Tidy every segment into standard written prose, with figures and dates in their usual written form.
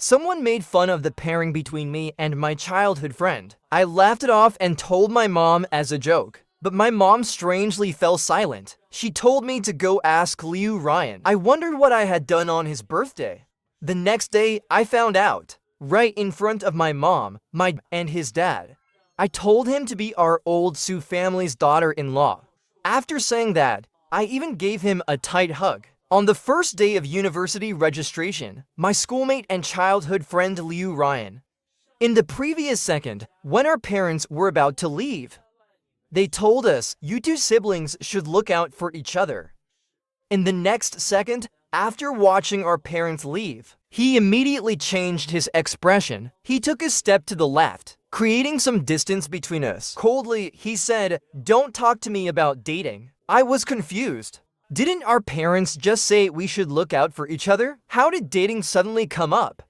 Someone made fun of the pairing between me and my childhood friend. I laughed it off and told my mom as a joke. But my mom strangely fell silent. She told me to go ask Liu Ryan. I wondered what I had done on his birthday. The next day, I found out. Right in front of my mom, and his dad. I told him to be our old Su family's daughter-in-law. After saying that, I even gave him a tight hug. On the first day of university registration, my schoolmate and childhood friend Liu Ryan. In the previous second, when our parents were about to leave, they told us, you two siblings should look out for each other. In the next second, after watching our parents leave, he immediately changed his expression. He took a step to the left, creating some distance between us. Coldly, he said, "Don't talk to me about dating." I was confused. Didn't our parents just say we should look out for each other? How did dating suddenly come up?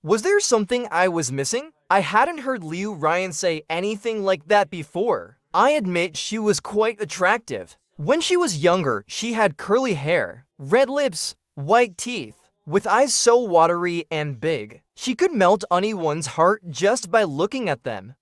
Was there something I was missing? I hadn't heard Liu Ryan say anything like that before. I admit she was quite attractive. When she was younger, she had curly hair, red lips, white teeth, with eyes so watery and big, she could melt anyone's heart just by looking at them.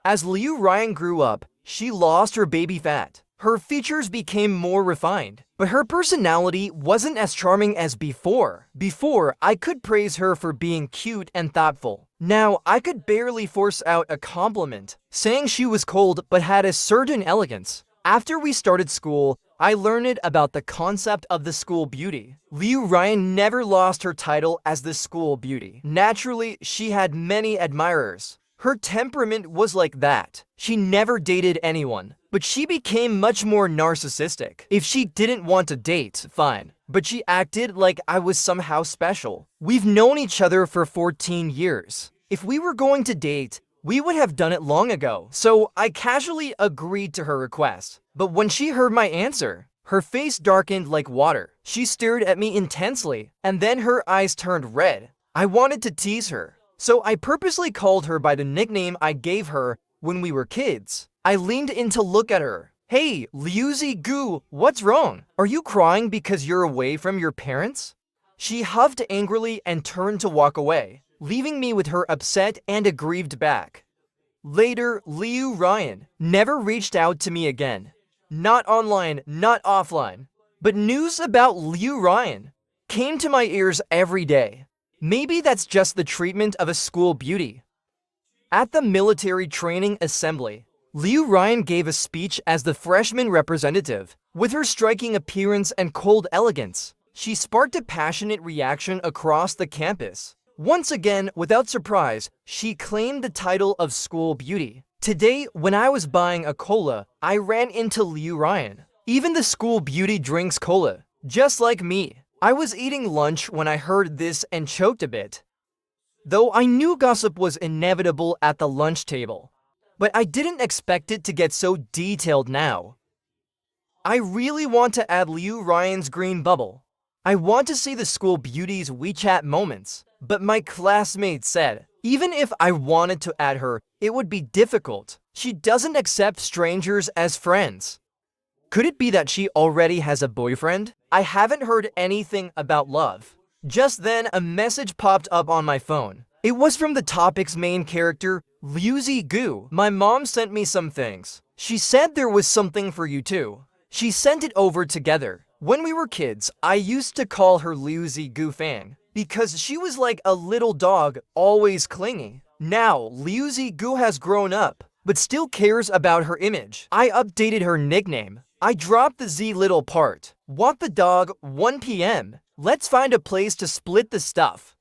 As Liu Ryan grew up, she lost her baby fat. Her features became more refined, but her personality wasn't as charming as before. Before, I could praise her for being cute and thoughtful. Now, I could barely force out a compliment, saying she was cold but had a certain elegance. After we started school, I learned about the concept of the school beauty. Liu Ryan never lost her title as the school beauty. Naturally, she had many admirers. Her temperament was like that. She never dated anyone, but she became much more narcissistic. If she didn't want to date, fine, but she acted like I was somehow special. We've known each other for 14 years. If we were going to date, we would have done it long ago. So I casually agreed to her request. But when she heard my answer, her face darkened like water. She stared at me intensely, and then her eyes turned red. I wanted to tease her, so I purposely called her by the nickname I gave her when we were kids. I leaned in to look at her. "Hey, Liuzi Gu, what's wrong? Are you crying because you're away from your parents?" She huffed angrily and turned to walk away, leaving me with her upset and aggrieved back. Later, Liu Ryan never reached out to me again. Not online, not offline. But news about Liu Ryan came to my ears every day. Maybe that's just the treatment of a school beauty. At the military training assembly, Liu Ryan gave a speech as the freshman representative. With her striking appearance and cold elegance, she sparked a passionate reaction across the campus. Once again, without surprise, she claimed the title of school beauty. Today, when I was buying a cola, I ran into Liu Ryan. Even the school beauty drinks cola, just like me. I was eating lunch when I heard this and choked a bit. Though I knew gossip was inevitable at the lunch table, but I didn't expect it to get so detailed now. I really want to add Liu Ryan's green bubble. I want to see the school beauty's WeChat moments, but my classmates said, even if I wanted to add her, it would be difficult. She doesn't accept strangers as friends. Could it be that she already has a boyfriend? I haven't heard anything about love. Just then, a message popped up on my phone. It was from the topic's main character, Liuzi Gu. My mom sent me some things. She said there was something for you too. She sent it over together. When we were kids, I used to call her Liuzi Gu Fang because she was like a little dog, always clingy. Now, Liuzi Gu has grown up, but still cares about her image. I updated her nickname. I dropped the Z little part. Walk the dog, 1 p.m. Let's find a place to split the stuff.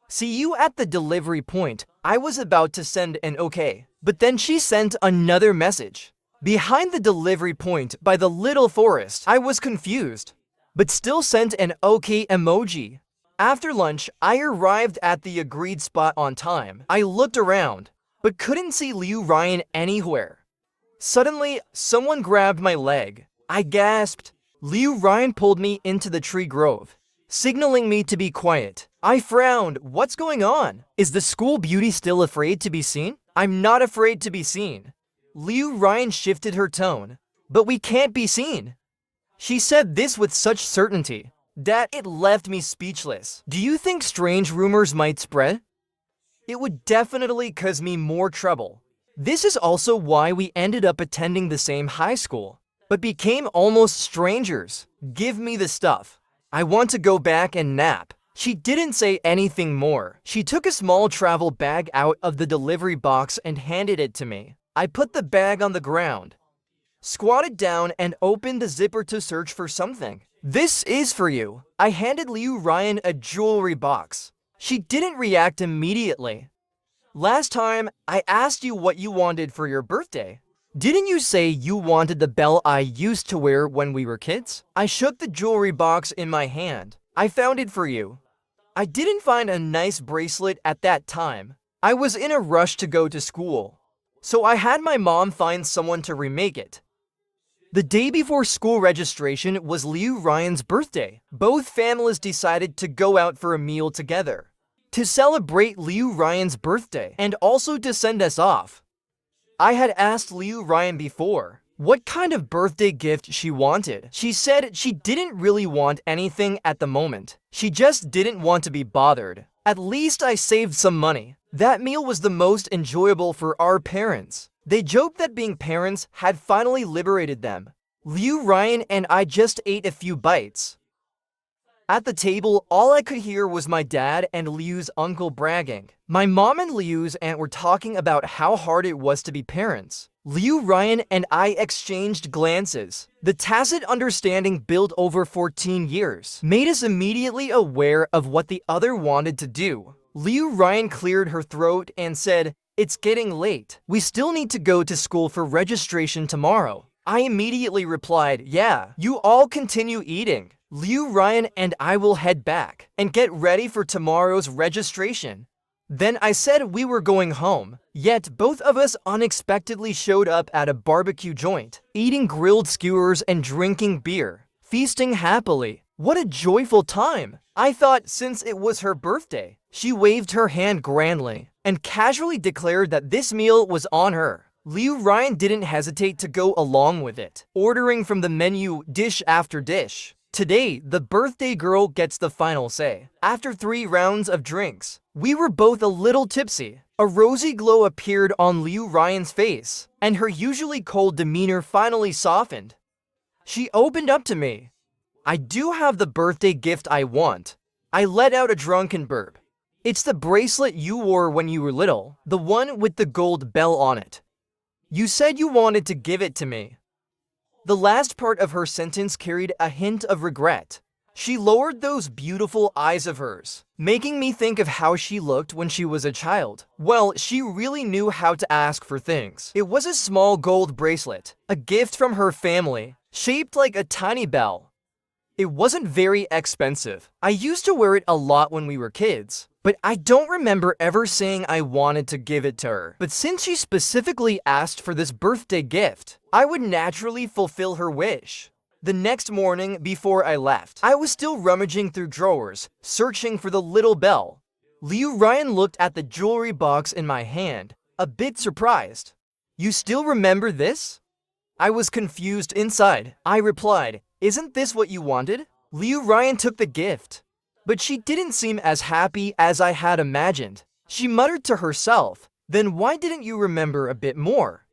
See you at the delivery point. I was about to send an okay, but then she sent another message. Behind the delivery point by the little forest, I was confused, but still sent an okay emoji. After lunch, I arrived at the agreed spot on time. I looked around, but couldn't see Liu Ryan anywhere. Suddenly, someone grabbed my leg. I gasped. Liu Ryan pulled me into the tree grove, signaling me to be quiet. I frowned. What's going on? Is the school beauty still afraid to be seen? I'm not afraid to be seen. Liu Ryan shifted her tone. But we can't be seen. She said this with such certainty that it left me speechless. Do you think strange rumors might spread? it would definitely cause me more trouble. This is also why we ended up attending the same high school, but became almost strangers. Give me the stuff. I want to go back and nap. She didn't say anything more. She took a small travel bag out of the delivery box and handed it to me. I put the bag on the ground, squatted down, and opened the zipper to search for something. This is for you. I handed Liu Ryan a jewelry box. She didn't react immediately. Last time, I asked you what you wanted for your birthday. Didn't you say you wanted the bell I used to wear when we were kids? I shook the jewelry box in my hand. I found it for you. I didn't find a nice bracelet at that time. I was in a rush to go to school, so I had my mom find someone to remake it. The day before school registration was Liu Ryan's birthday. Both families decided to go out for a meal together to celebrate Liu Ryan's birthday and also to send us off. I had asked Liu Ryan before what kind of birthday gift she wanted. She said she didn't really want anything at the moment. She just didn't want to be bothered. At least I saved some money. That meal was the most enjoyable for our parents. They joked that being parents had finally liberated them. Liu Ryan and I just ate a few bites. At the table, all I could hear was my dad and Liu's uncle bragging. My mom and Liu's aunt were talking about how hard it was to be parents. Liu Ryan and I exchanged glances. The tacit understanding built over 14 years made us immediately aware of what the other wanted to do. Liu Ryan cleared her throat and said, "It's getting late. We still need to go to school for registration tomorrow." I immediately replied, "Yeah, you all continue eating. Liu Ryan and I will head back and get ready for tomorrow's registration." Then I said we were going home, yet both of us unexpectedly showed up at a barbecue joint, eating grilled skewers and drinking beer, feasting happily. What a joyful time! I thought since it was her birthday, she waved her hand grandly and casually declared that this meal was on her. Liu Ryan didn't hesitate to go along with it, ordering from the menu dish after dish. Today, the birthday girl gets the final say. After 3 rounds of drinks, we were both a little tipsy. A rosy glow appeared on Liu Ryan's face, and her usually cold demeanor finally softened. She opened up to me. "I do have the birthday gift I want." I let out a drunken burp. "It's the bracelet you wore when you were little, the one with the gold bell on it. You said you wanted to give it to me." The last part of her sentence carried a hint of regret. She lowered those beautiful eyes of hers, making me think of how she looked when she was a child. Well, she really knew how to ask for things. It was a small gold bracelet, a gift from her family, shaped like a tiny bell. It wasn't very expensive. I used to wear it a lot when we were kids, but I don't remember ever saying I wanted to give it to her. But since she specifically asked for this birthday gift, I would naturally fulfill her wish. The next morning, before I left, I was still rummaging through drawers, searching for the little bell. Liu Ryan looked at the jewelry box in my hand, a bit surprised. "You still remember this?" I was confused inside. I replied, "Isn't this what you wanted?" Liu Ryan took the gift, but she didn't seem as happy as I had imagined. She muttered to herself, "Then why didn't you remember a bit more?"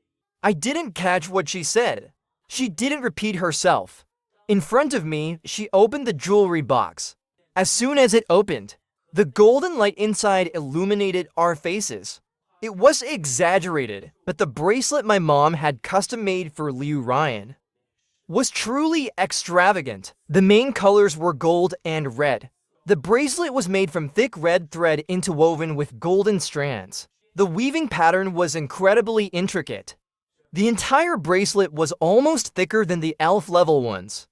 I didn't catch what she said. She didn't repeat herself. In front of me, she opened the jewelry box. As soon as it opened, the golden light inside illuminated our faces. It was exaggerated, but the bracelet my mom had custom made for Liu Ryan was truly extravagant. The main colors were gold and red. The bracelet was made from thick red thread interwoven with golden strands. The weaving pattern was incredibly intricate. The entire bracelet was almost thicker than the elf level ones.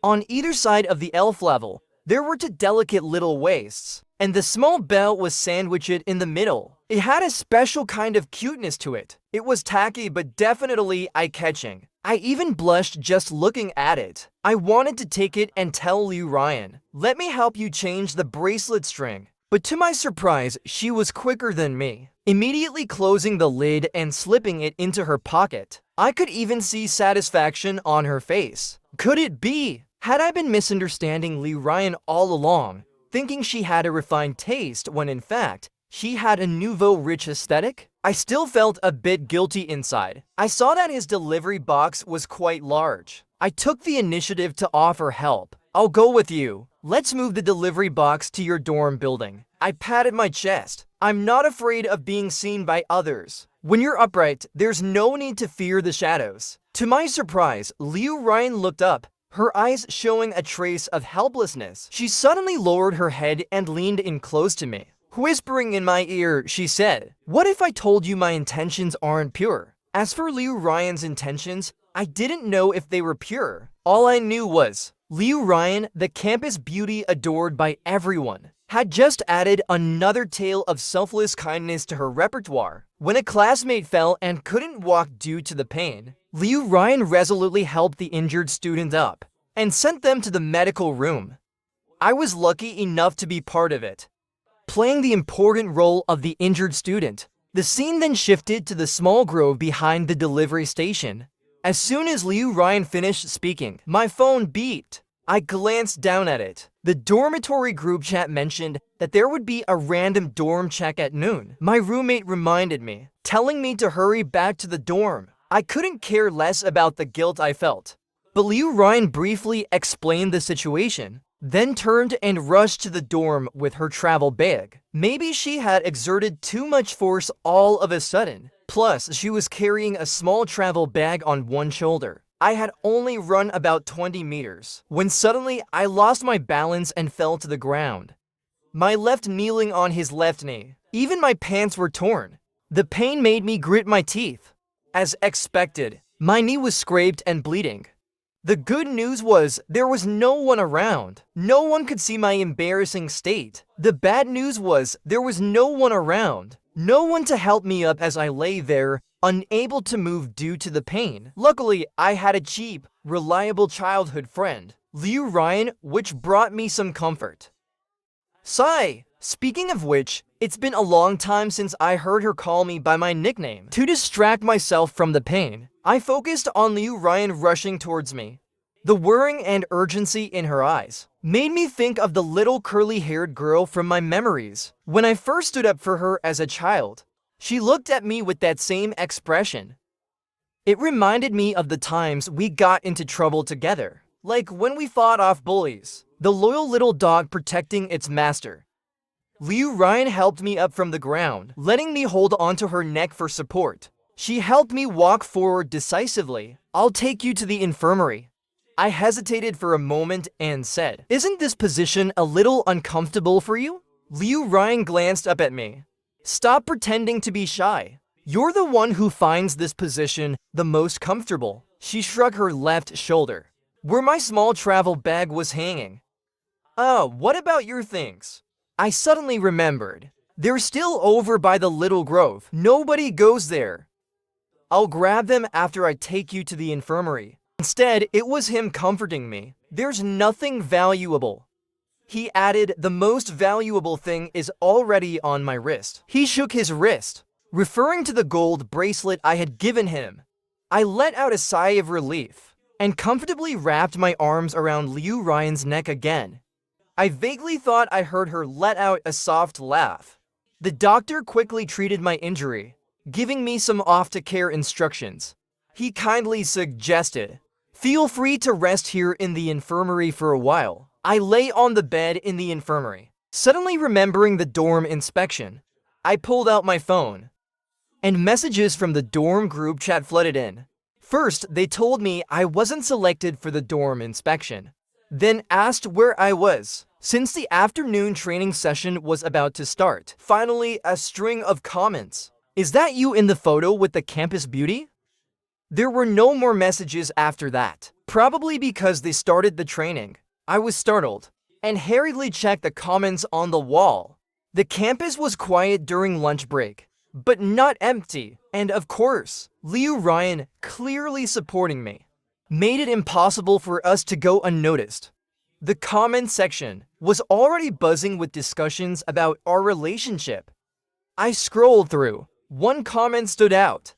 On either side of the elf level, there were 2 delicate little waists, and the small bell was sandwiched in the middle. It had a special kind of cuteness to it. It was tacky but definitely eye-catching. I even blushed just looking at it. I wanted to take it and tell Liu Ryan, "Let me help you change the bracelet string." But to my surprise, she was quicker than me, immediately closing the lid and slipping it into her pocket. I could even see satisfaction on her face. Could it be? Had I been misunderstanding Liu Ryan all along, thinking she had a refined taste when in fact, She had a nouveau rich aesthetic? I still felt a bit guilty inside. I saw that his delivery box was quite large. I took the initiative to offer help. I'll go with you. Let's move the delivery box to your dorm building. I patted my chest. I'm not afraid of being seen by others. When you're upright, there's no need to fear the shadows. To my surprise, Liu Ryan looked up, her eyes showing a trace of helplessness. She suddenly lowered her head and leaned in close to me. Whispering in my ear, she said, "What if I told you my intentions aren't pure?" As for Liu Ryan's intentions, I didn't know if they were pure. All I knew was, Liu Ryan, the campus beauty adored by everyone, had just added another tale of selfless kindness to her repertoire. When a classmate fell and couldn't walk due to the pain, Liu Ryan resolutely helped the injured student up and sent them to the medical room. I was lucky enough to be part of it, playing the important role of the injured student. The scene then shifted to the small grove behind the delivery station. As soon as Liu Ryan finished speaking, my phone beeped. I glanced down at it. The dormitory group chat mentioned that there would be a random dorm check at noon. My roommate reminded me, telling me to hurry back to the dorm. I couldn't care less about the guilt I felt. But Liu Ryan briefly explained the situation, then turned and rushed to the dorm with her travel bag. Maybe she had exerted too much force all of a sudden. Plus, she was carrying a small travel bag on one shoulder. I had only run about 20 meters, when suddenly I lost my balance and fell to the ground, my left kneeling on his left knee. Even my pants were torn. The pain made me grit my teeth. As expected, my knee was scraped and bleeding. The good news was there was no one around. No one could see my embarrassing state. The bad news was there was no one around. No one to help me up as I lay there, unable to move due to the pain. Luckily, I had a cheap, reliable childhood friend, Liu Ryan, which brought me some comfort. Sigh. Speaking of which, it's been a long time since I heard her call me by my nickname. To distract myself from the pain, I focused on Liu Ryan rushing towards me. The worrying and urgency in her eyes made me think of the little curly-haired girl from my memories. When I first stood up for her as a child, she looked at me with that same expression. It reminded me of the times we got into trouble together, like when we fought off bullies, the loyal little dog protecting its master. Liu Ryan helped me up from the ground, letting me hold onto her neck for support. She helped me walk forward decisively. "I'll take you to the infirmary." I hesitated for a moment and said, "Isn't this position a little uncomfortable for you?" Liu Ryan glanced up at me. "Stop pretending to be shy. You're the one who finds this position the most comfortable." She shrugged her left shoulder, where my small travel bag was hanging. "Oh, what about your things?" I suddenly remembered. "They're still over by the little grove. Nobody goes there." "I'll grab them after I take you to the infirmary." Instead, it was him comforting me. "There's nothing valuable." He added, "The most valuable thing is already on my wrist." He shook his wrist, referring to the gold bracelet I had given him. I let out a sigh of relief and comfortably wrapped my arms around Liu Ryan's neck again. I vaguely thought I heard her let out a soft laugh. The doctor quickly treated my injury, giving me some aftercare instructions. He kindly suggested, "Feel free to rest here in the infirmary for a while." I lay on the bed in the infirmary. Suddenly remembering the dorm inspection, I pulled out my phone, and messages from the dorm group chat flooded in. First, they told me I wasn't selected for the dorm inspection, then asked where I was, since the afternoon training session was about to start. Finally, a string of comments. "Is that you in the photo with the campus beauty?" There were no more messages after that, probably because they started the training. I was startled and hurriedly checked the comments on the wall. The campus was quiet during lunch break, but not empty. And of course, Liu Ryan, clearly supporting me, made it impossible for us to go unnoticed. The comment section was already buzzing with discussions about our relationship. I scrolled through. One comment stood out.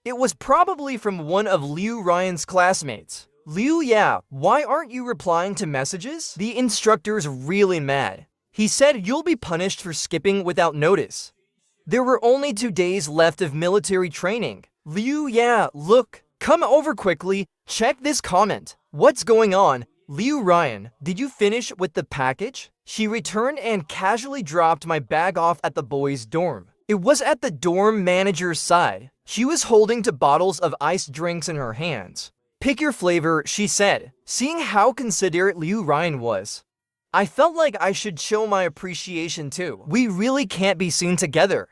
It was probably from one of Liu Ryan's classmates. "Liu, yeah, why aren't you replying to messages? The instructor's really mad. He said you'll be punished for skipping without notice." There were only 2 days left of military training. Liu, yeah, look, come over quickly, check this comment. What's going on? Liu Ryan, did you finish with the package? She returned and casually dropped my bag off at the boys' dorm. It was at the dorm manager's side. She was holding 2 bottles of iced drinks in her hands. Pick your flavor, she said, seeing how considerate Liu Ryan was. I felt like I should show my appreciation too. We really can't be seen together.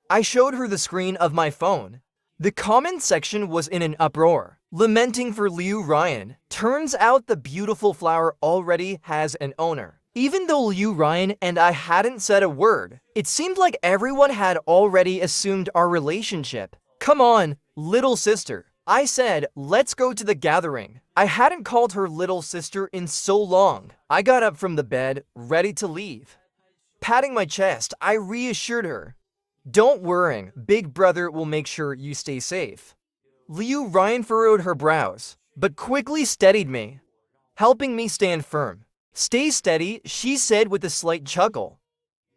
I showed her the screen of my phone. The comment section was in an uproar, lamenting for Liu Ryan. Turns out the beautiful flower already has an owner. Even though Liu Ryan and I hadn't said a word, it seemed like everyone had already assumed our relationship. Come on, little sister. I said, let's go to the gathering. I hadn't called her little sister in so long. I got up from the bed, ready to leave. Patting my chest, I reassured her. Don't worry, Big Brother will make sure you stay safe. Liu Ryan furrowed her brows, but quickly steadied me, helping me stand firm. Stay steady, she said with a slight chuckle.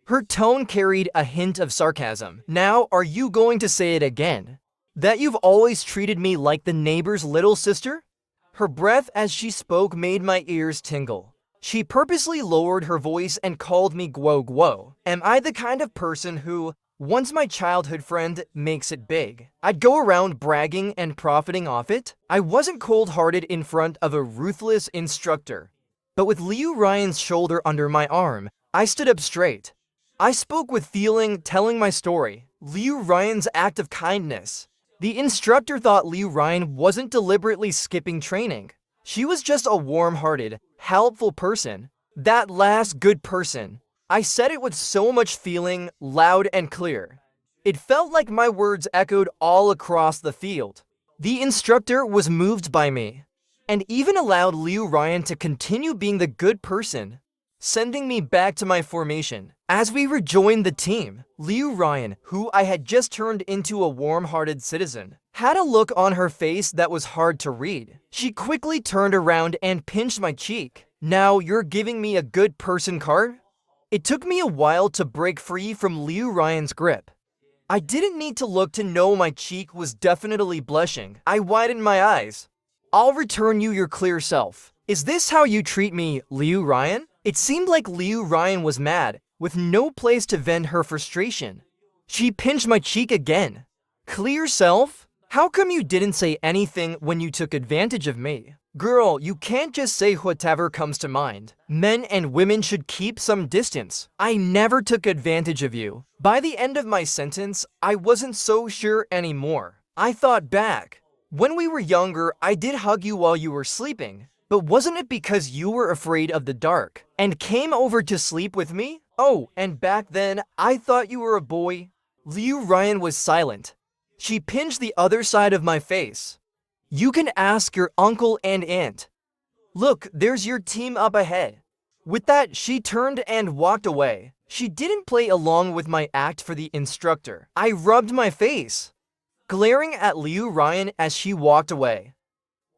Her tone carried a hint of sarcasm. Now, are you going to say it again? That you've always treated me like the neighbor's little sister? Her breath as she spoke made my ears tingle. She purposely lowered her voice and called me Guo Guo. Am I the kind of person who, once my childhood friend makes it big, I'd go around bragging and profiting off it? I wasn't cold-hearted in front of a ruthless instructor. But with Liu Ryan's shoulder under my arm, I stood up straight. I spoke with feeling, telling my story. Liu Ryan's act of kindness. The instructor thought Liu Ryan wasn't deliberately skipping training. She was just a warm-hearted, helpful person. That last good person. I said it with so much feeling, loud and clear. It felt like my words echoed all across the field. The instructor was moved by me, and even allowed Liu Ryan to continue being the good person, sending me back to my formation. As we rejoined the team, Liu Ryan, who I had just turned into a warm-hearted citizen, had a look on her face that was hard to read. She quickly turned around and pinched my cheek. Now you're giving me a good person card? It took me a while to break free from Liu Ryan's grip. I didn't need to look to know my cheek was definitely blushing. I widened my eyes. I'll return you your clear self. Is this how you treat me, Liu Ryan? It seemed like Liu Ryan was mad, with no place to vent her frustration. She pinched my cheek again. Clear self? How come you didn't say anything when you took advantage of me? Girl, you can't just say whatever comes to mind. Men and women should keep some distance. I never took advantage of you. By the end of my sentence, I wasn't so sure anymore. I thought back. When we were younger, I did hug you while you were sleeping. But wasn't it because you were afraid of the dark and came over to sleep with me? Oh, and back then, I thought you were a boy. Liu Ryan was silent. She pinched the other side of my face. You can ask your uncle and aunt. Look, there's your team up ahead. With that, she turned and walked away. She didn't play along with my act for the instructor. I rubbed my face, glaring at Liu Ryan as she walked away.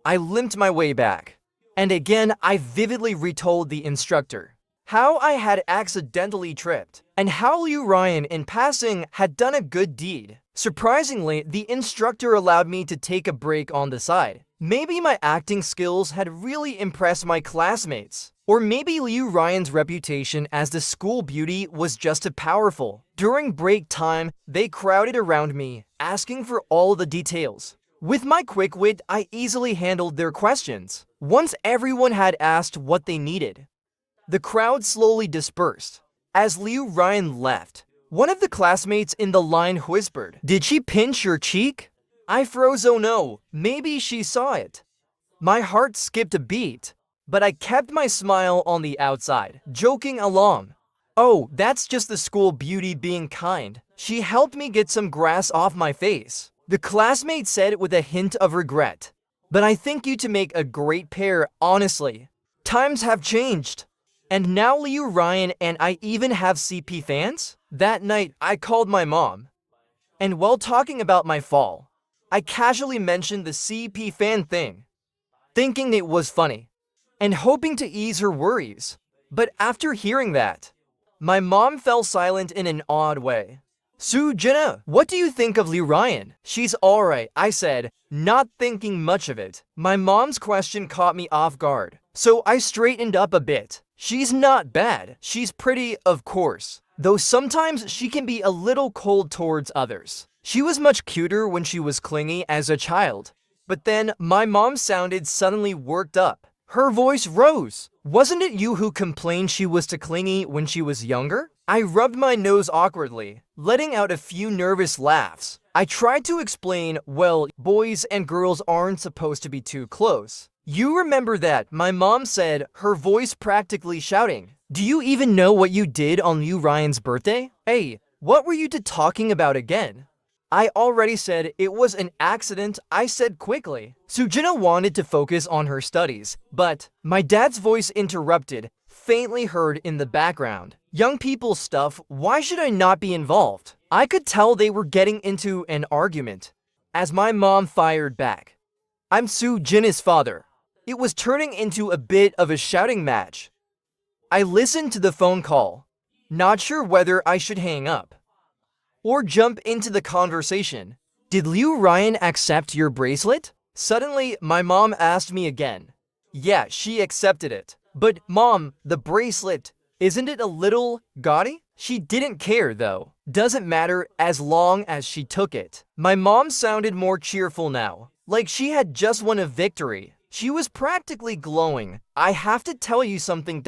I limped my way back. And again, I vividly retold the instructor how I had accidentally tripped, and how Liu Ryan, in passing, had done a good deed. Surprisingly, the instructor allowed me to take a break on the side. Maybe my acting skills had really impressed my classmates. Or maybe Liu Ryan's reputation as the school beauty was just as powerful. During break time, they crowded around me, asking for all the details. With my quick wit, I easily handled their questions. Once everyone had asked what they needed, the crowd slowly dispersed. As Liu Ryan left, one of the classmates in the line whispered, "Did she pinch your cheek?" I froze. Oh no, maybe she saw it. My heart skipped a beat, but I kept my smile on the outside, joking along. Oh, that's just the school beauty being kind. She helped me get some grass off my face. The classmate said with a hint of regret. But I think you two make a great pair, honestly. Times have changed. And now Liu Ryan and I even have CP fans? That night, I called my mom. And while talking about my fall, I casually mentioned the CP fan thing, thinking it was funny, and hoping to ease her worries. But after hearing that, my mom fell silent in an odd way. Soo-jin, what do you think of Liu Ryan? She's alright, I said, not thinking much of it. My mom's question caught me off guard, so I straightened up a bit. She's not bad. She's pretty, of course, though sometimes she can be a little cold towards others. She was much cuter when she was clingy as a child. But then my mom sounded suddenly worked up. Her voice rose. Wasn't it you who complained she was too clingy when she was younger? I rubbed my nose awkwardly, letting out a few nervous laughs. I tried to explain, well, boys and girls aren't supposed to be too close. You remember that, my mom said, her voice practically shouting. Do you even know what you did on Liu Ryan's birthday? Hey, what were you two talking about again? I already said it was an accident, I said quickly. Soo-jin wanted to focus on her studies, but my dad's voice interrupted, faintly heard in the background. Young people stuff, why should I not be involved? I could tell they were getting into an argument, as my mom fired back. I'm Soo-jin's father. It was turning into a bit of a shouting match. I listened to the phone call, not sure whether I should hang up or jump into the conversation. Did Liu Ryan accept your bracelet? Suddenly, my mom asked me again. Yeah, she accepted it. But mom, the bracelet, isn't it a little gaudy? She didn't care though. Doesn't matter as long as she took it. My mom sounded more cheerful now, like she had just won a victory. She was practically glowing. I have to tell you something.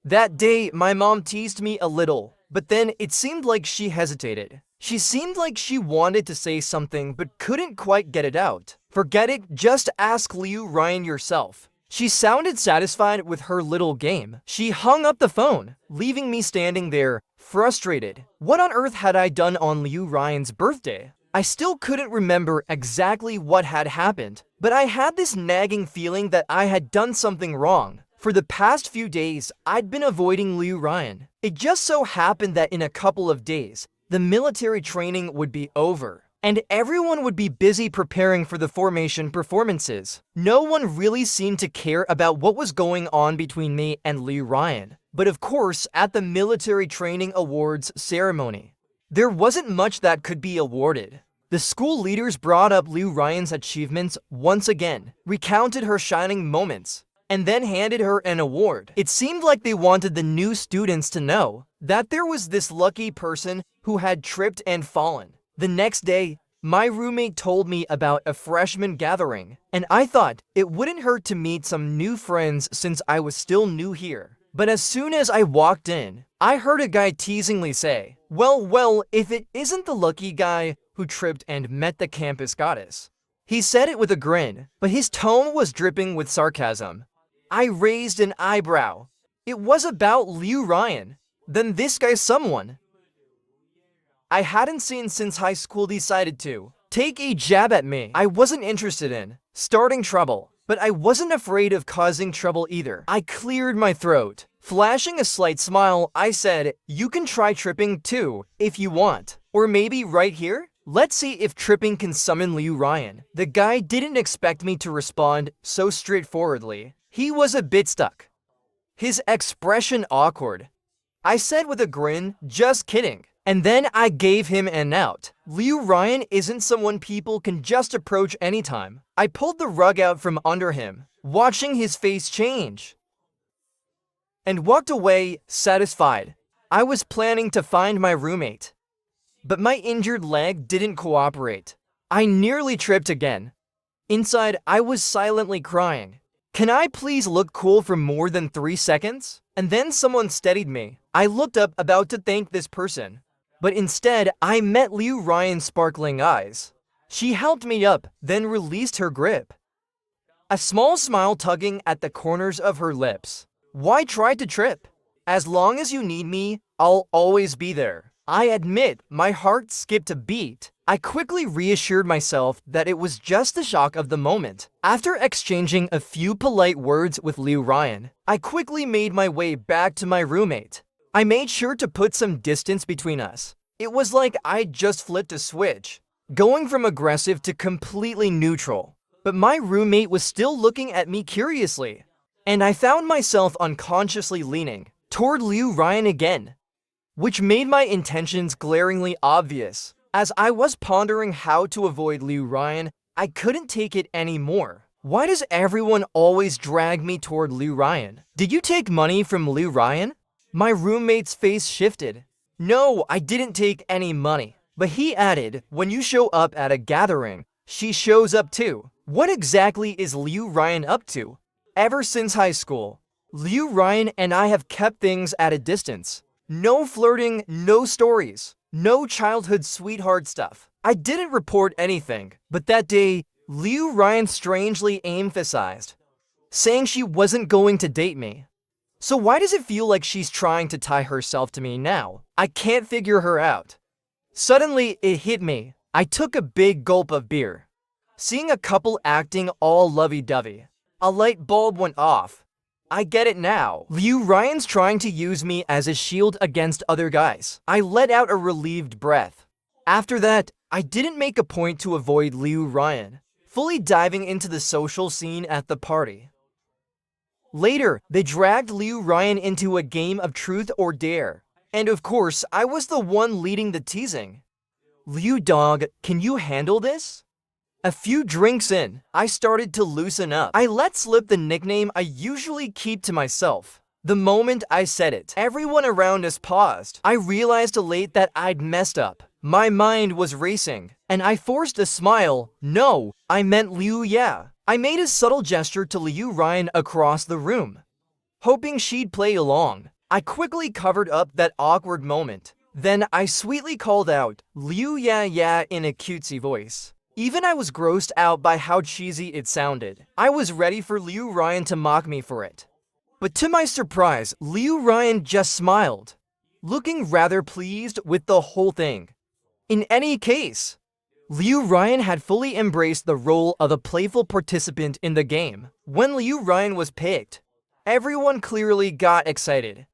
That day, my mom teased me a little. But then it seemed like she hesitated. She seemed like she wanted to say something but couldn't quite get it out. Forget it, just ask Liu Ryan yourself. She sounded satisfied with her little game. She hung up the phone, leaving me standing there, frustrated. What on earth had I done on Liu Ryan's birthday? I still couldn't remember exactly what had happened, but I had this nagging feeling that I had done something wrong. For the past few days, I'd been avoiding Liu Ryan. It just so happened that in a couple of days, the military training would be over, and everyone would be busy preparing for the formation performances. No one really seemed to care about what was going on between me and Liu Ryan. But of course, at the military training awards ceremony, there wasn't much that could be awarded. The school leaders brought up Liu Ryan's achievements once again, recounted her shining moments, and then handed her an award. It seemed like they wanted the new students to know that there was this lucky person who had tripped and fallen. The next day, my roommate told me about a freshman gathering, and I thought it wouldn't hurt to meet some new friends since I was still new here. But as soon as I walked in, I heard a guy teasingly say, well, if it isn't the lucky guy who tripped and met the campus goddess. He said it with a grin, but his tone was dripping with sarcasm. I raised an eyebrow. It was about Liu Ryan. Then this guy someone I hadn't seen since high school decided to take a jab at me. I wasn't interested in starting trouble, but I wasn't afraid of causing trouble either. I cleared my throat. Flashing a slight smile, I said, you can try tripping too, if you want. Or maybe right here? Let's see if tripping can summon Liu Ryan. The guy didn't expect me to respond so straightforwardly. He was a bit stuck. His expression awkward. I said with a grin, just kidding. And then I gave him an out. Liu Ryan isn't someone people can just approach anytime. I pulled the rug out from under him, watching his face change, and walked away, satisfied. I was planning to find my roommate, but my injured leg didn't cooperate. I nearly tripped again. Inside, I was silently crying. Can I please look cool for more than 3 seconds? And then someone steadied me. I looked up, about to thank this person, but instead, I met Liu Ryan's sparkling eyes. She helped me up, then released her grip, a small smile tugging at the corners of her lips. Why try to trip? As long as you need me, I'll always be there. I admit, my heart skipped a beat. I quickly reassured myself that it was just the shock of the moment. After exchanging a few polite words with Liu Ryan, I quickly made my way back to my roommate. I made sure to put some distance between us. It was like I'd just flipped a switch, going from aggressive to completely neutral. But my roommate was still looking at me curiously, and I found myself unconsciously leaning toward Liu Ryan again. which made my intentions glaringly obvious. As I was pondering how to avoid Liu Ryan, I couldn't take it anymore. Why does everyone always drag me toward Liu Ryan? Did you take money from Liu Ryan? My roommate's face shifted. No, I didn't take any money. But he added, when you show up at a gathering, she shows up too. What exactly is Liu Ryan up to? Ever since high school, Liu Ryan and I have kept things at a distance. No flirting, no stories, no childhood sweetheart stuff. I didn't report anything, but that day, Liu Ryan strangely emphasized, saying she wasn't going to date me. So why does it feel like she's trying to tie herself to me now? I can't figure her out. Suddenly, it hit me. I took a big gulp of beer. Seeing a couple acting all lovey-dovey, a light bulb went off. I get it now. Liu Ryan's trying to use me as a shield against other guys. I let out a relieved breath. After that, I didn't make a point to avoid Liu Ryan, fully diving into the social scene at the party. Later, they dragged Liu Ryan into a game of truth or dare. And of course, I was the one leading the teasing. Liu dog, can you handle this? A few drinks in, I started to loosen up. I let slip the nickname I usually keep to myself. The moment I said it, everyone around us paused. I realized late that I'd messed up. My mind was racing, and I forced a smile. No, I meant Liu Ya. I made a subtle gesture to Liu Ryan across the room, hoping she'd play along. I quickly covered up that awkward moment. Then I sweetly called out, Liu Ya in a cutesy voice. Even I was grossed out by how cheesy it sounded. I was ready for Liu Ryan to mock me for it. But to my surprise, Liu Ryan just smiled, looking rather pleased with the whole thing. In any case, Liu Ryan had fully embraced the role of a playful participant in the game. When Liu Ryan was picked, everyone clearly got excited.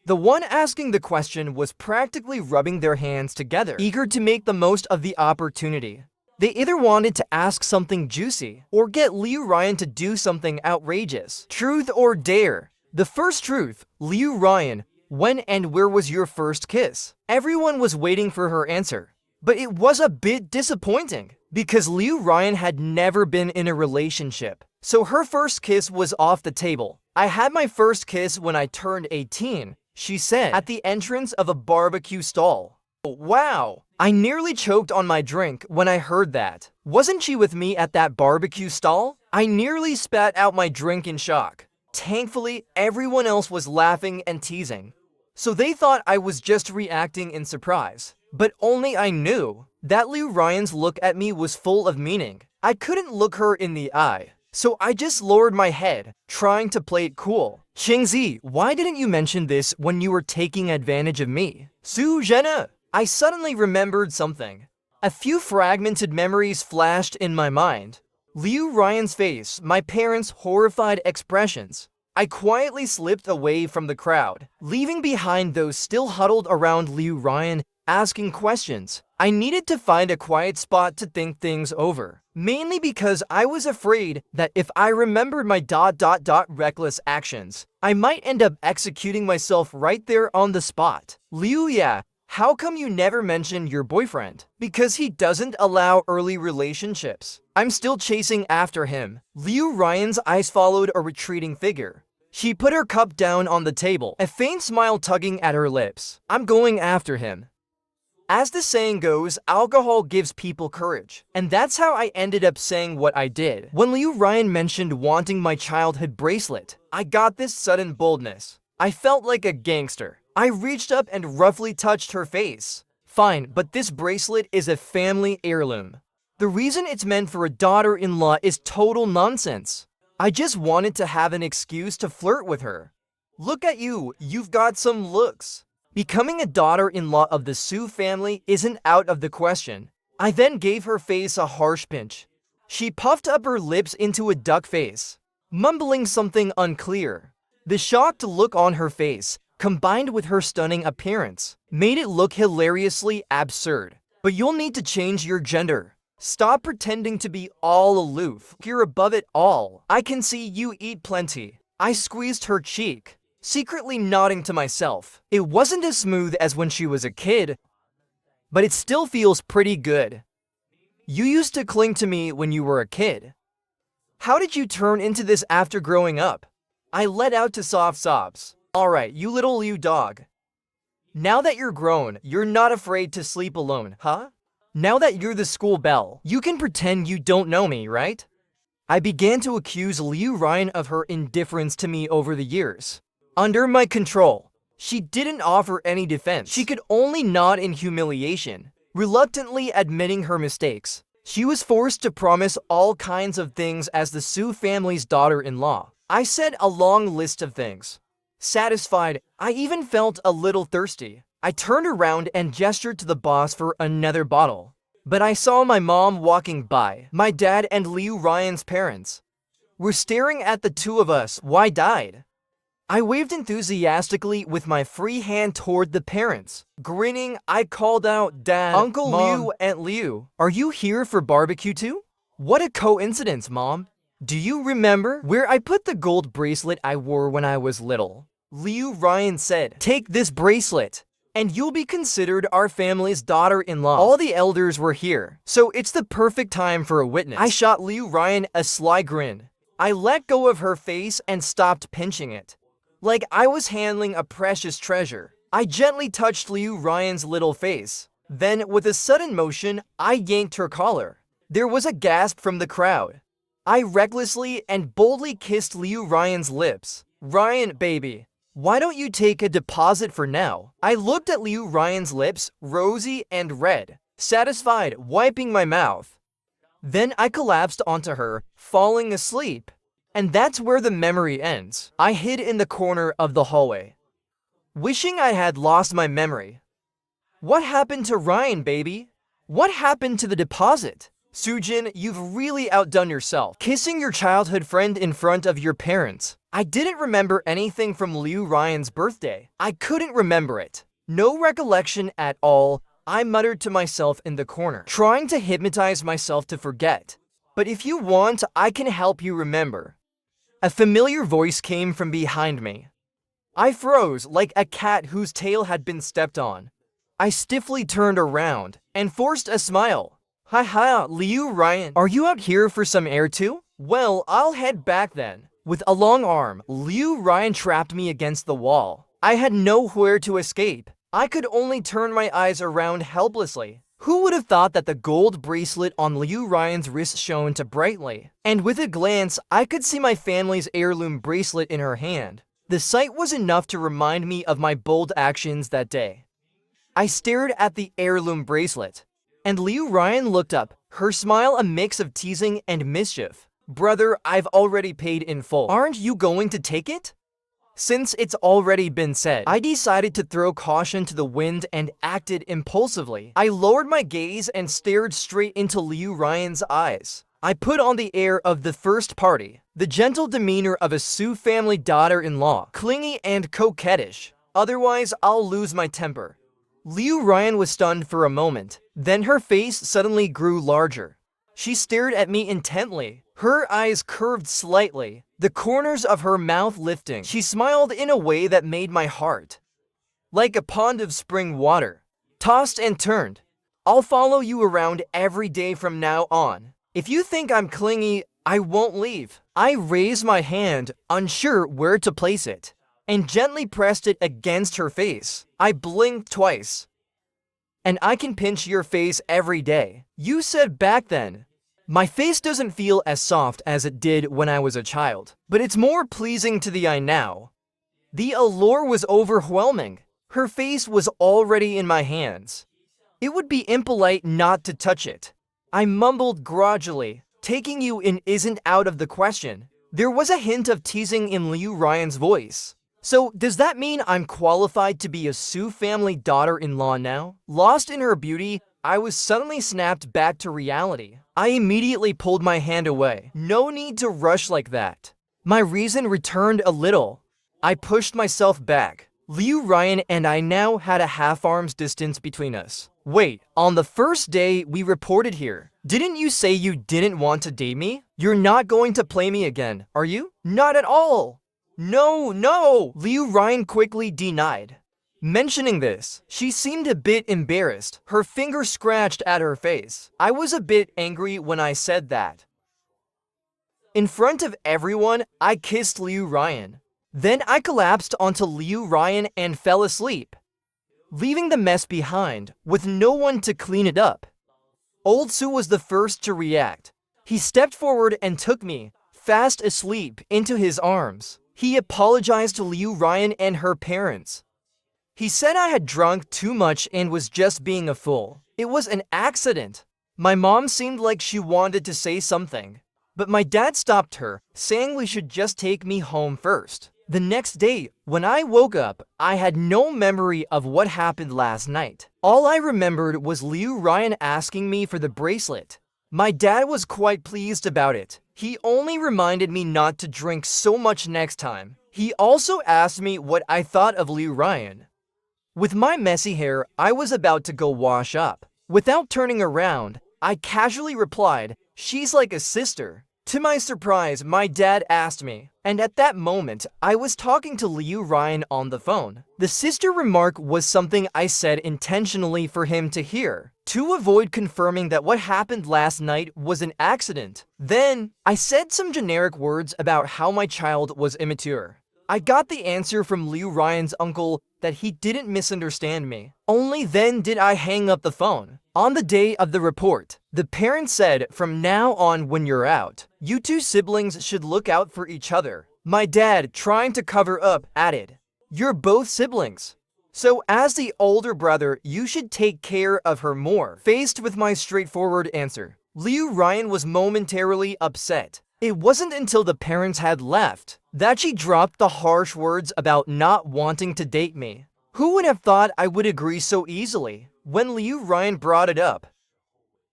The one asking the question was practically rubbing their hands together, eager to make the most of the opportunity. They either wanted to ask something juicy or get Liu Ryan to do something outrageous. Truth or dare? The first truth, Liu Ryan, when and where was your first kiss? Everyone was waiting for her answer, but it was a bit disappointing because Liu Ryan had never been in a relationship, so her first kiss was off the table. I had my first kiss when I turned 18, she said, at the entrance of a barbecue stall. Wow! I nearly choked on my drink when I heard that. Wasn't she with me at that barbecue stall? I nearly spat out my drink in shock. Thankfully, everyone else was laughing and teasing, so they thought I was just reacting in surprise. But only I knew that Liu Ryan's look at me was full of meaning. I couldn't look her in the eye, so I just lowered my head, trying to play it cool. Qingzi, why didn't you mention this when you were taking advantage of me? Su Zhena! I suddenly remembered something. A few fragmented memories flashed in my mind. Liu Ryan's face, my parents' horrified expressions. I quietly slipped away from the crowd, leaving behind those still huddled around Liu Ryan, asking questions. I needed to find a quiet spot to think things over, mainly because I was afraid that if I remembered my reckless actions, I might end up executing myself right there on the spot. Liu Ya, how come you never mention your boyfriend? Because he doesn't allow early relationships. I'm still chasing after him. Liu Ryan's eyes followed a retreating figure. She put her cup down on the table, a faint smile tugging at her lips. I'm going after him. As the saying goes, alcohol gives people courage. And that's how I ended up saying what I did. When Liu Ryan mentioned wanting my childhood bracelet, I got this sudden boldness. I felt like a gangster. I reached up and roughly touched her face. Fine, but this bracelet is a family heirloom. The reason it's meant for a daughter-in-law is total nonsense. I just wanted to have an excuse to flirt with her. Look at you, you've got some looks. Becoming a daughter-in-law of the Su family isn't out of the question. I then gave her face a harsh pinch. She puffed up her lips into a duck face, mumbling something unclear. The shocked look on her face, combined with her stunning appearance, made it look hilariously absurd. But you'll need to change your gender. Stop pretending to be all aloof. You're above it all. I can see you eat plenty. I squeezed her cheek, secretly nodding to myself. It wasn't as smooth as when she was a kid, but it still feels pretty good. You used to cling to me when you were a kid. How did you turn into this after growing up? I let out to soft sobs. Alright, you little Liu dog. Now that you're grown, you're not afraid to sleep alone, huh? Now that you're the school belle, you can pretend you don't know me, right? I began to accuse Liu Ryan of her indifference to me over the years. Under my control, she didn't offer any defense. She could only nod in humiliation, reluctantly admitting her mistakes. She was forced to promise all kinds of things as the Su family's daughter-in-law. I said a long list of things. Satisfied, I even felt a little thirsty. I turned around and gestured to the boss for another bottle. But I saw my mom walking by. My dad and Liu Ryan's parents were staring at the two of us, wide-eyed. I waved enthusiastically with my free hand toward the parents. Grinning, I called out, "Dad, Uncle Mom, Liu, Aunt Liu, are you here for barbecue too?" What a coincidence, Mom. Do you remember where I put the gold bracelet I wore when I was little? Liu Ryan said, "Take this bracelet, and you'll be considered our family's daughter-in-law." All the elders were here, so it's the perfect time for a witness. I shot Liu Ryan a sly grin. I let go of her face and stopped pinching it, like I was handling a precious treasure. I gently touched Liu Ryan's little face. Then, with a sudden motion, I yanked her collar. There was a gasp from the crowd. I recklessly and boldly kissed Liu Ryan's lips. "Ryan, baby, why don't you take a deposit for now?" I looked at Liu Ryan's lips, rosy and red, satisfied, wiping my mouth. Then I collapsed onto her, falling asleep. And that's where the memory ends. I hid in the corner of the hallway, wishing I had lost my memory. What happened to Ryan, baby? What happened to the deposit? Sujin, you've really outdone yourself. Kissing your childhood friend in front of your parents. I didn't remember anything from Liu Ryan's birthday. I couldn't remember it. No recollection at all, I muttered to myself in the corner, trying to hypnotize myself to forget. But if you want, I can help you remember. A familiar voice came from behind me. I froze like a cat whose tail had been stepped on. I stiffly turned around and forced a smile. Hi, Liu Ryan. Are you out here for some air too? Well, I'll head back then. With a long arm, Liu Ryan trapped me against the wall. I had nowhere to escape. I could only turn my eyes around helplessly. Who would have thought that the gold bracelet on Liu Ryan's wrist shone too brightly? And with a glance, I could see my family's heirloom bracelet in her hand. The sight was enough to remind me of my bold actions that day. I stared at the heirloom bracelet, and Liu Ryan looked up, her smile a mix of teasing and mischief. "Brother, I've already paid in full. Aren't you going to take it?" Since it's already been said, I decided to throw caution to the wind and acted impulsively. I lowered my gaze and stared straight into Liu Ryan's eyes. I put on the air of the first party, the gentle demeanor of a Su family daughter-in-law, clingy and coquettish. Otherwise, I'll lose my temper. Liu Ryan was stunned for a moment. Then her face suddenly grew larger. She stared at me intently, her eyes curved slightly, the corners of her mouth lifting. She smiled in a way that made my heart, like a pond of spring water, tossed and turned. "I'll follow you around every day from now on. If you think I'm clingy, I won't leave." I raised my hand, unsure where to place it, and gently pressed it against her face. I blinked twice. "And I can pinch your face every day," you said back then. My face doesn't feel as soft as it did when I was a child, but it's more pleasing to the eye now. The allure was overwhelming. Her face was already in my hands. It would be impolite not to touch it. I mumbled grudgingly, "Taking you in isn't out of the question." There was a hint of teasing in Liu Ryan's voice. "So, does that mean I'm qualified to be a Su family daughter-in-law now?" Lost in her beauty, I was suddenly snapped back to reality. I immediately pulled my hand away. No need to rush like that. My reason returned a little. I pushed myself back. Liu Ryan and I now had a half-arm's distance between us. "Wait, on the first day we reported here, didn't you say you didn't want to date me? You're not going to play me again, are you?" "Not at all. No, no! Liu Ryan quickly denied. Mentioning this, she seemed a bit embarrassed, her finger scratched at her face. I was a bit angry when I said that. In front of everyone, I kissed Liu Ryan. Then I collapsed onto Liu Ryan and fell asleep, leaving the mess behind with no one to clean it up. Old Su was the first to react. He stepped forward and took me, fast asleep, into his arms. He apologized to Liu Ryan and her parents. He said I had drunk too much and was just being a fool. It was an accident. My mom seemed like she wanted to say something, but my dad stopped her, saying we should just take me home first. The next day, when I woke up, I had no memory of what happened last night. All I remembered was Liu Ryan asking me for the bracelet. My dad was quite pleased about it. He only reminded me not to drink so much next time. He also asked me what I thought of Liu Ryan. With my messy hair, I was about to go wash up. Without turning around, I casually replied, "She's like a sister." To my surprise, my dad asked me, and at that moment, I was talking to Liu Ryan on the phone. The sister remark was something I said intentionally for him to hear, to avoid confirming that what happened last night was an accident. Then, I said some generic words about how my child was immature. I got the answer from Liu Ryan's uncle that he didn't misunderstand me. Only then did I hang up the phone. On the day of the report, the parents said, "From now on when you're out, you two siblings should look out for each other." My dad, trying to cover up, added, "You're both siblings, so as the older brother, you should take care of her more." Faced with my straightforward answer, Liu Ryan was momentarily upset. It wasn't until the parents had left that she dropped the harsh words about not wanting to date me. Who would have thought I would agree so easily? When Liu Ryan brought it up,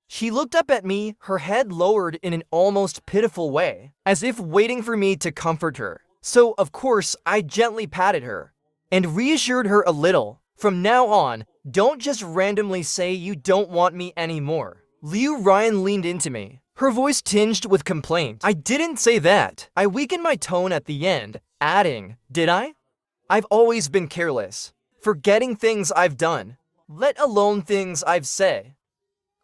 she looked up at me, her head lowered in an almost pitiful way, as if waiting for me to comfort her. So, of course, I gently patted her and reassured her a little. "From now on, don't just randomly say you don't want me anymore." Liu Ryan leaned into me, her voice tinged with complaint. "I didn't say that." I weakened my tone at the end, adding, "Did I? I've always been careless, forgetting things I've done, let alone things I've said.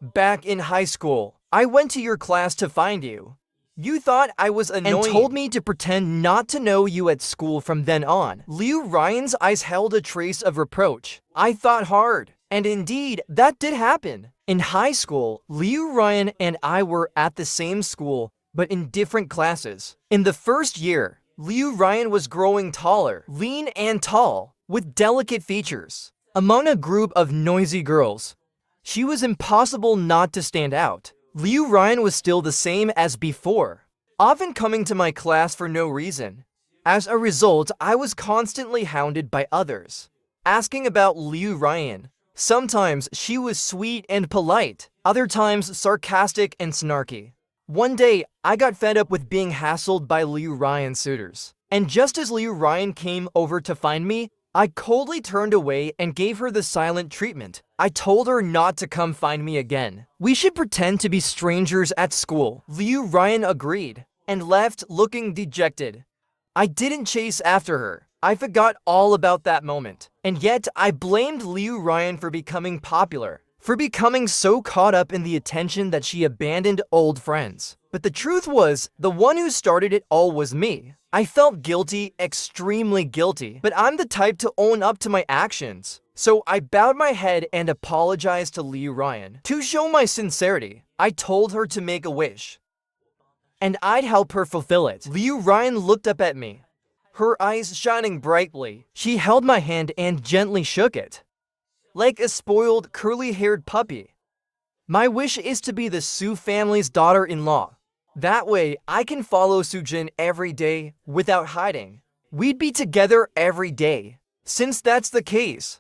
Back in high school, I went to your class to find you. You thought I was annoying and told me to pretend not to know you at school from then on." Liu Ryan's eyes held a trace of reproach. I thought hard, and indeed, that did happen. In high school, Liu Ryan and I were at the same school, but in different classes. In the first year, Liu Ryan was growing taller, lean and tall, with delicate features. Among a group of noisy girls, she was impossible not to stand out. Liu Ryan was still the same as before, often coming to my class for no reason. As a result, I was constantly hounded by others, asking about Liu Ryan. Sometimes she was sweet and polite, other times sarcastic and snarky. One day, I got fed up with being hassled by Liu Ryan suitors, and just as Liu Ryan came over to find me, I coldly turned away and gave her the silent treatment. I told her not to come find me again. We should pretend to be strangers at school. Liu Ryan agreed and left looking dejected. I didn't chase after her. I forgot all about that moment. And yet, I blamed Liu Ryan for becoming popular, for becoming so caught up in the attention that she abandoned old friends. But the truth was, the one who started it all was me. I felt guilty, extremely guilty, but I'm the type to own up to my actions. So I bowed my head and apologized to Liu Ryan. To show my sincerity, I told her to make a wish, and I'd help her fulfill it. Liu Ryan looked up at me, her eyes shining brightly. She held my hand and gently shook it, like a spoiled, curly-haired puppy. "My wish is to be the Su family's daughter-in-law. That way, I can follow Sujin every day without hiding. We'd be together every day." Since that's the case,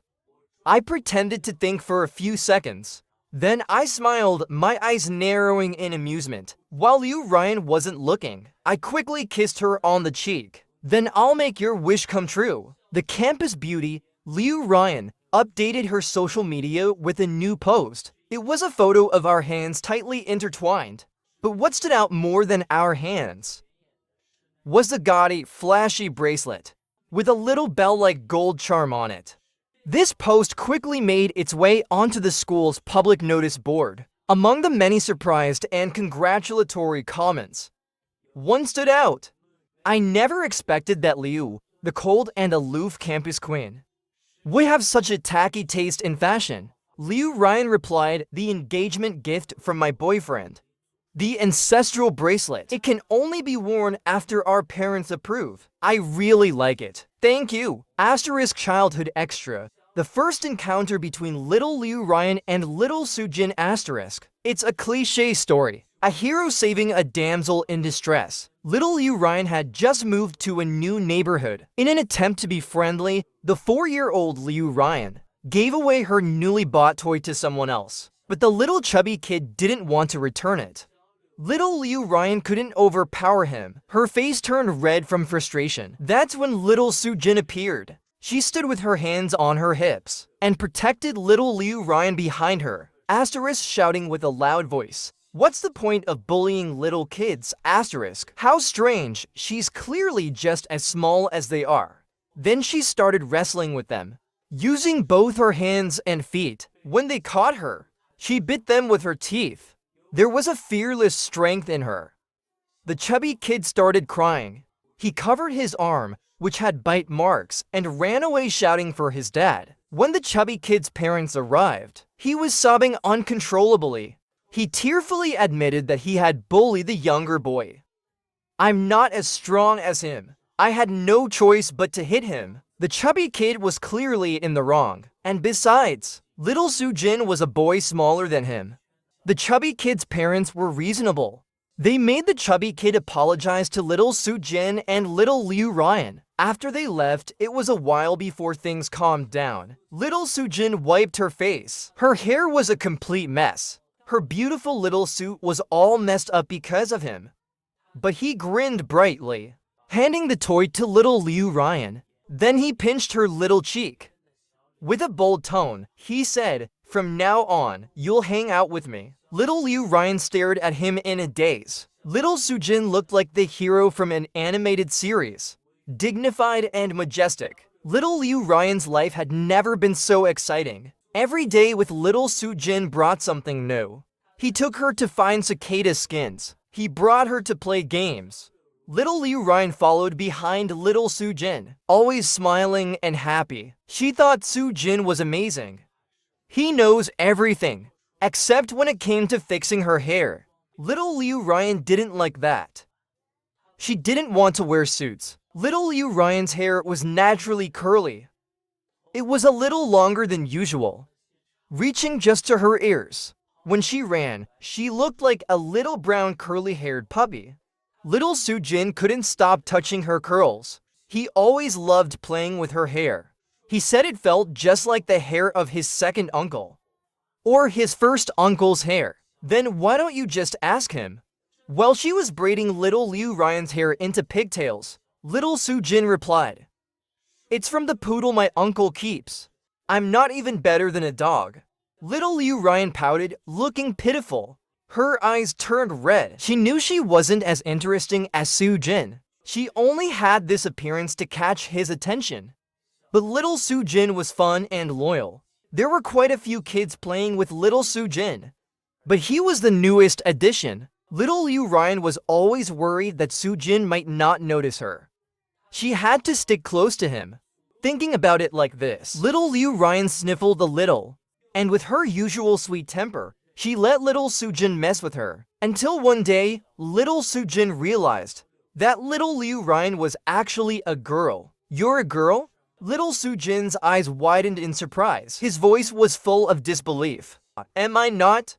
I pretended to think for a few seconds. Then I smiled, my eyes narrowing in amusement. While Liu Ryan wasn't looking, I quickly kissed her on the cheek. "Then I'll make your wish come true." The campus beauty, Liu Ryan, updated her social media with a new post. It was a photo of our hands tightly intertwined. But what stood out more than our hands was the gaudy, flashy bracelet with a little bell-like gold charm on it. This post quickly made its way onto the school's public notice board. Among the many surprised and congratulatory comments, one stood out. "I never expected that Liu, the cold and aloof campus queen, would have such a tacky taste in fashion." Liu Ryan replied, "The engagement gift from my boyfriend. The ancestral bracelet. It can only be worn after our parents approve. I really like it. Thank you." Asterisk childhood extra. The first encounter between little Liu Ryan and little Sujin asterisk. It's a cliché story. A hero saving a damsel in distress. Little Liu Ryan had just moved to a new neighborhood. In an attempt to be friendly, the 4-year-old Liu Ryan gave away her newly bought toy to someone else. But the little chubby kid didn't want to return it. Little Liu Ryan couldn't overpower him. Her face turned red from frustration. That's when little Sujin appeared. She stood with her hands on her hips and protected little Liu Ryan behind her. Asterisk shouting with a loud voice, "What's the point of bullying little kids? Asterisk. How strange. She's clearly just as small as they are." Then she started wrestling with them, using both her hands and feet. When they caught her, she bit them with her teeth. There was a fearless strength in her. The chubby kid started crying. He covered his arm, which had bite marks, and ran away shouting for his dad. When the chubby kid's parents arrived, he was sobbing uncontrollably. He tearfully admitted that he had bullied the younger boy. "I'm not as strong as him. I had no choice but to hit him." The chubby kid was clearly in the wrong. And besides, little Sujin was a boy smaller than him. The chubby kid's parents were reasonable. They made the chubby kid apologize to little Sujin and little Liu Ryan. After they left, it was a while before things calmed down. Little Sujin wiped her face. Her hair was a complete mess. Her beautiful little suit was all messed up because of him. But he grinned brightly, handing the toy to little Liu Ryan. Then he pinched her little cheek. With a bold tone, he said, "From now on, you'll hang out with me." Little Liu Ryan stared at him in a daze. Little Sujin looked like the hero from an animated series, dignified and majestic. Little Liu Ryan's life had never been so exciting. Every day with little Sujin brought something new. He took her to find cicada skins. He brought her to play games. Little Liu Ryan followed behind little Sujin, always smiling and happy. She thought Sujin was amazing. He knows everything, except when it came to fixing her hair. Little Liu Ryan didn't like that. She didn't want to wear suits. Little Liu Ryan's hair was naturally curly. It was a little longer than usual, reaching just to her ears. When she ran, she looked like a little brown curly-haired puppy. Little Sujin couldn't stop touching her curls. He always loved playing with her hair. He said it felt just like the hair of his second uncle, or his first uncle's hair. Then why don't you just ask him? While she was braiding little Liu Ryan's hair into pigtails, little Sujin replied, "It's from the poodle my uncle keeps. I'm not even better than a dog." Little Liu Ryan pouted, looking pitiful. Her eyes turned red. She knew she wasn't as interesting as Sujin. She only had this appearance to catch his attention. But little Sujin was fun and loyal. There were quite a few kids playing with little Sujin, but he was the newest addition. Little Liu Ryan was always worried that Sujin might not notice her. She had to stick close to him. Thinking about it like this, little Liu Ryan sniffled a little, and with her usual sweet temper, she let little Sujin mess with her. Until one day, little Sujin realized that little Liu Ryan was actually a girl. "You're a girl?" Little Sujin's eyes widened in surprise. His voice was full of disbelief. "Am I not?"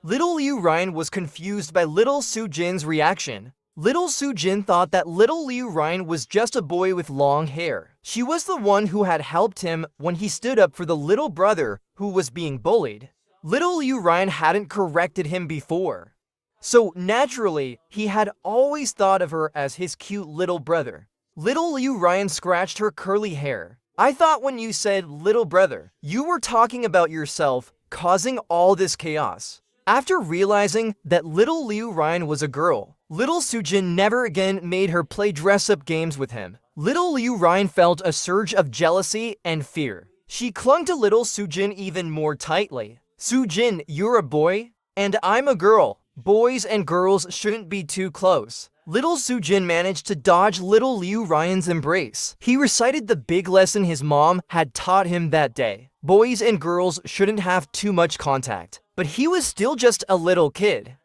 Little Liu Ryan was confused by little Sujin's reaction. Little Sujin thought that little Liu Ryan was just a boy with long hair. She was the one who had helped him when he stood up for the little brother who was being bullied. Little Liu Ryan hadn't corrected him before, so naturally, he had always thought of her as his cute little brother. Little Liu Ryan scratched her curly hair. "I thought when you said little brother, you were talking about yourself causing all this chaos." After realizing that little Liu Ryan was a girl, little Sujin never again made her play dress-up games with him. Little Liu Ryan felt a surge of jealousy and fear. She clung to little Sujin even more tightly. "Sujin, you're a boy, and I'm a girl. Boys and girls shouldn't be too close." Little Sujin managed to dodge little Liu Ryan's embrace. He recited the big lesson his mom had taught him that day. Boys and girls shouldn't have too much contact. But he was still just a little kid.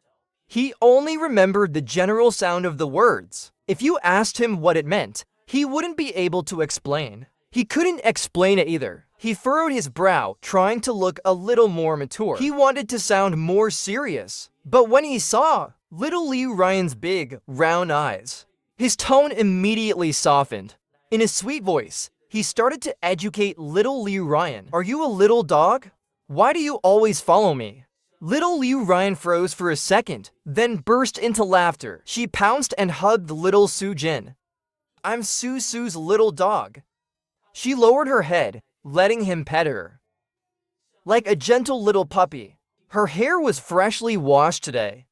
He only remembered the general sound of the words. If you asked him what it meant, he wouldn't be able to explain. He couldn't explain it either. He furrowed his brow, trying to look a little more mature. He wanted to sound more serious. But when he saw little Liu Ryan's big, round eyes, his tone immediately softened. In a sweet voice, he started to educate little Liu Ryan. "Are you a little dog? Why do you always follow me?" Little Liu Ryan froze for a second, then burst into laughter. She pounced and hugged little Sujin. "I'm Susu's little dog." She lowered her head, letting him pet her. Like a gentle little puppy. Her hair was freshly washed today.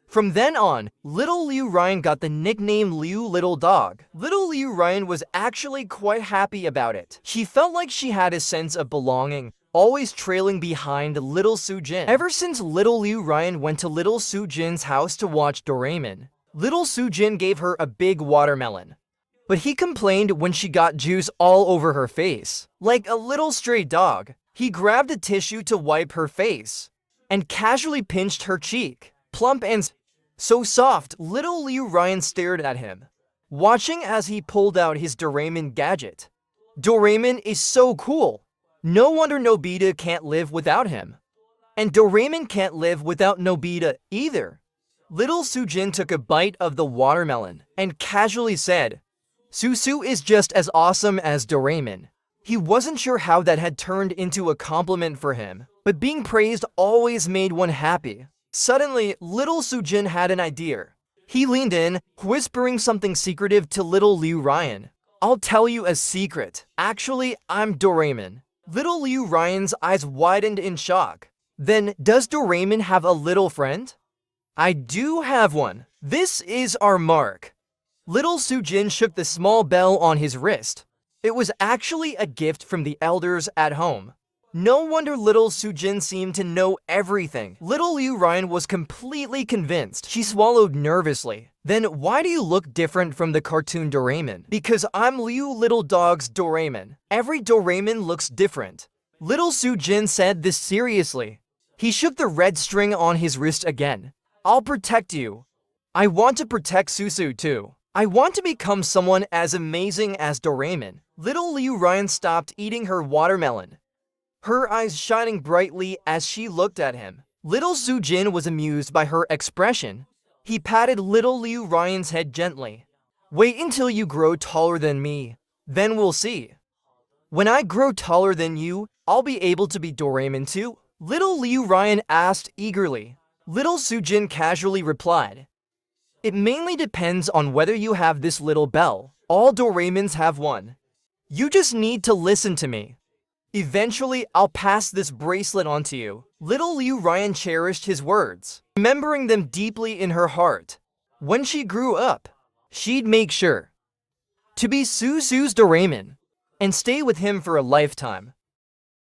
From then on, little Liu Ryan got the nickname Liu Little Dog. Little Liu Ryan was actually quite happy about it. She felt like she had a sense of belonging, always trailing behind little Sujin. Ever since little Liu Ryan went to little Sujin's house to watch Doraemon, little Sujin gave her a big watermelon. But he complained when she got juice all over her face. Like a little stray dog, he grabbed a tissue to wipe her face and casually pinched her cheek. Plump and so soft, little Liu Ryan stared at him, watching as he pulled out his Doraemon gadget. Doraemon is so cool. No wonder Nobita can't live without him. And Doraemon can't live without Nobita either. Little Sujin took a bite of the watermelon and casually said, "Susu is just as awesome as Doraemon." He wasn't sure how that had turned into a compliment for him, but being praised always made one happy. Suddenly, little Sujin had an idea. He leaned in, whispering something secretive to little Liu Ryan. "I'll tell you a secret. Actually, I'm Doraemon." Little Liu Ryan's eyes widened in shock. "Then, does Doraemon have a little friend?" "I do have one. This is our mark." Little Sujin shook the small bell on his wrist. It was actually a gift from the elders at home. No wonder little Sujin seemed to know everything. Little Liu Ryan was completely convinced. She swallowed nervously. "Then why do you look different from the cartoon Doraemon?" "Because I'm Liu Little Dog's Doraemon. Every Doraemon looks different." Little Sujin said this seriously. He shook the red string on his wrist again. "I'll protect you. I want to protect Susu too. I want to become someone as amazing as Doraemon." Little Liu Ryan stopped eating her watermelon, her eyes shining brightly as she looked at him. Little Sujin was amused by her expression. He patted little Liu Ryan's head gently. "Wait until you grow taller than me. Then we'll see." "When I grow taller than you, I'll be able to be Doraemon too?" Little Liu Ryan asked eagerly. Little Sujin casually replied, "It mainly depends on whether you have this little bell. All Doraemons have one. You just need to listen to me. Eventually, I'll pass this bracelet on to you." Little Liu Ryan cherished his words, remembering them deeply in her heart. When she grew up, she'd make sure to be Susu's Doraemon and stay with him for a lifetime.